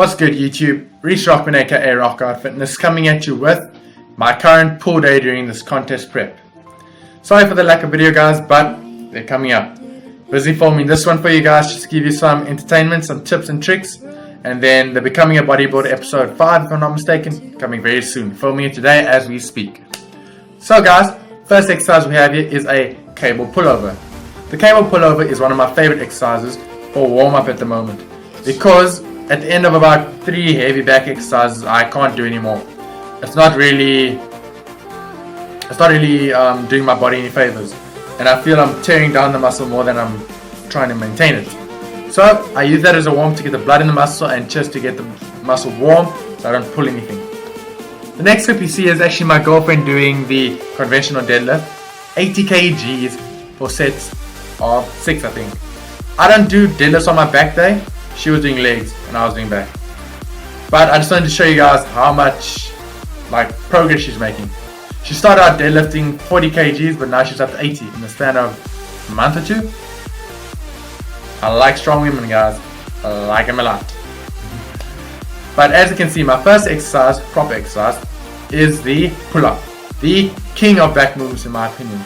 What's good YouTube? Reece Rockman aka Rockard Fitness coming at you with my current pull day during this contest prep. Sorry for the lack of video guys, but they're coming up. Busy filming this one for you guys just to give you some entertainment, some tips and tricks, and then the Becoming a Bodybuilder episode 5 if I'm not mistaken, coming very soon. Filming it today as we speak. So guys, first exercise we have here is a cable pullover. The cable pullover is one of my favorite exercises for warm up at the moment, because at the end of about 3 heavy back exercises I can't do anymore. It's not really doing my body any favors, and I feel I'm tearing down the muscle more than I'm trying to maintain it. So I use that as a warm to get the blood in the muscle and just to get the muscle warm so I don't pull anything. The next clip you see is actually my girlfriend doing the conventional deadlift, 80 kgs for sets of 6 I think. I don't do deadlifts on my back day. She was doing legs and I was doing back. But I just wanted to show you guys how much progress she's making. She started out deadlifting 40 kgs, but now she's up to 80 in the span of a month or 2. I like strong women guys. I like them a lot. But as you can see, my first exercise, proper exercise, is the pull-up. The king of back movements in my opinion.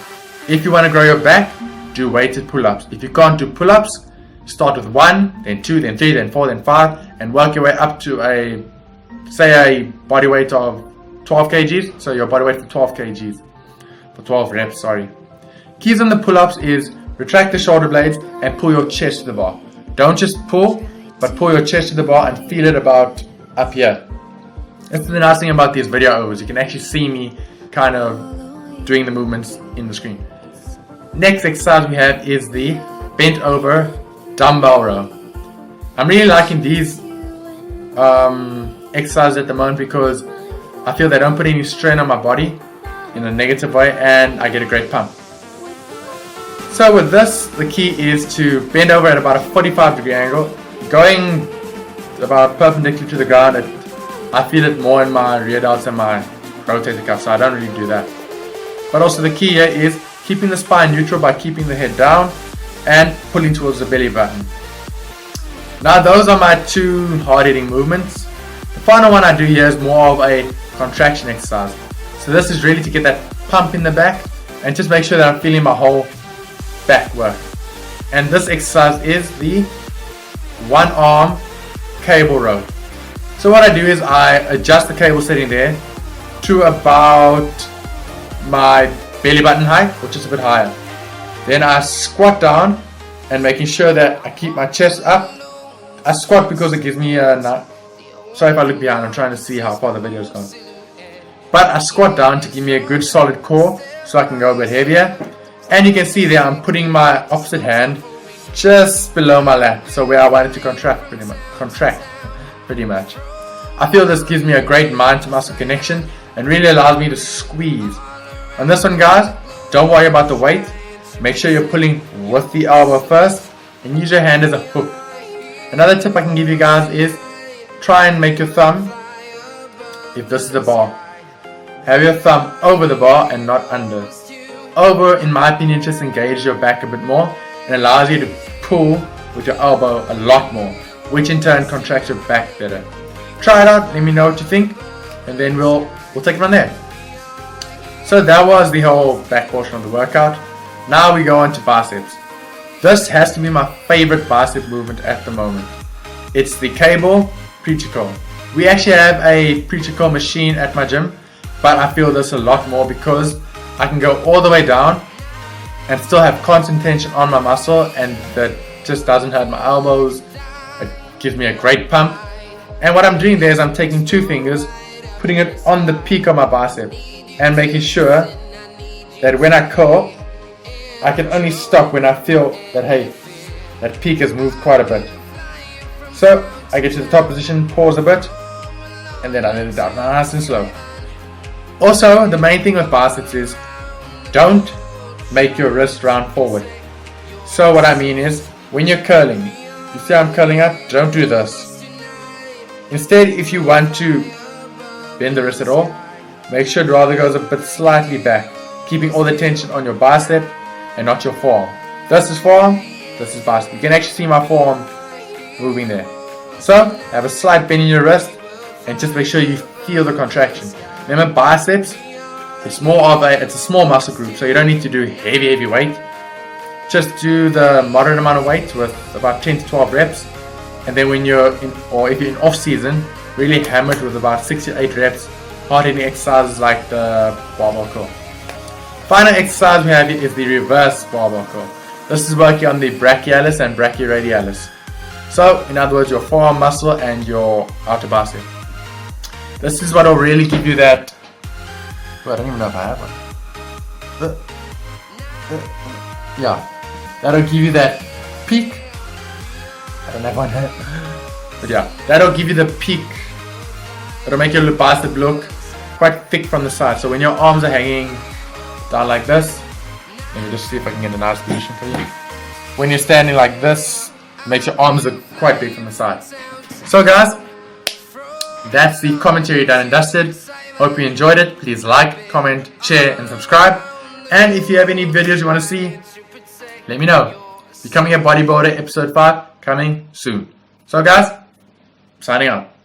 If you want to grow your back, do weighted pull-ups. If you can't do pull-ups, start with 1, then 2, then 3, then 4, then 5, and work your way up to a body weight of 12 kgs. So your body weight for 12 kgs, for 12 reps, sorry. Keys on the pull-ups is retract the shoulder blades and pull your chest to the bar. Don't just pull, but pull your chest to the bar and feel it about up here. That's the nice thing about these video overs. You can actually see me kind of doing the movements in the screen. Next exercise we have is the bent over dumbbell row. I'm really liking these exercises at the moment because I feel they don't put any strain on my body in a negative way, and I get a great pump. So with this, the key is to bend over at about a 45-degree angle, going about perpendicular to the ground. I feel it more in my rear delts and my rotator cuff, so I don't really do that. But also the key here is keeping the spine neutral by keeping the head down and pulling towards the belly button. Now those are my 2 hard-hitting movements. The final one I do here is more of a contraction exercise. So this is really to get that pump in the back and just make sure that I'm feeling my whole back work. And this exercise is the 1-arm cable row. So what I do is I adjust the cable setting there to about my belly button height, or just a bit higher. Then I squat down and making sure that I keep my chest up. I squat because it gives me a... Sorry if I look behind, I'm trying to see how far the video is gone. But I squat down to give me a good solid core so I can go a bit heavier. And you can see there I'm putting my opposite hand just below my lap, so where I want it to contract pretty much. I feel this gives me a great mind to muscle connection and really allows me to squeeze. On this one guys, don't worry about the weight. Make sure you're pulling with the elbow first and use your hand as a hook. Another tip I can give you guys is try and make your thumb, if this is the bar, have your thumb over the bar and not under. Over, in my opinion, just engages your back a bit more and allows you to pull with your elbow a lot more, which in turn contracts your back better. Try it out, let me know what you think, and then we'll take it from there. So that was the whole back portion of the workout. Now we go on to biceps. This has to be my favorite bicep movement at the moment. It's the cable preacher curl. We actually have a preacher curl machine at my gym, but I feel this a lot more because I can go all the way down and still have constant tension on my muscle, and that just doesn't hurt my elbows. It gives me a great pump. And what I'm doing there is I'm taking 2 fingers, putting it on the peak of my bicep and making sure that when I curl, I can only stop when I feel that, hey, that peak has moved quite a bit. So I get to the top position, pause a bit, and then I let it down nice and slow. Also, the main thing with biceps is don't make your wrist round forward. So what I mean is, when you're curling, you see I'm curling up, don't do this. Instead, if you want to bend the wrist at all, make sure it rather goes a bit slightly back, keeping all the tension on your bicep and not your forearm. This is forearm, this is bicep. You can actually see my forearm moving there. So have a slight bend in your wrist and just make sure you feel the contraction. Remember, biceps, it's a small muscle group, so you don't need to do heavy weight. Just do the moderate amount of weight with about 10 to 12 reps, and then when you're in, or if you're in off season, really hammer it with about 6 to 8 reps, hard hitting exercises like the barbell curl. Final exercise we have here is the reverse barbell curl. This is working on the brachialis and brachioradialis. So, in other words, your forearm muscle and your outer bicep. This is what will really give you that. Well, I don't even know if I have one. Yeah, that'll give you that peak. I don't have one. But yeah, that'll give you the peak. It'll make your bicep look quite thick from the side. So when your arms are hanging down like this, let me just see if I can get a nice position for you. When you're standing like this, it makes your arms look quite big from the side. So guys, that's the commentary done and dusted. Hope you enjoyed it. Please like, comment, share and subscribe. And if you have any videos you want to see, let me know. Becoming a Bodybuilder episode 5 coming soon. So guys, signing out.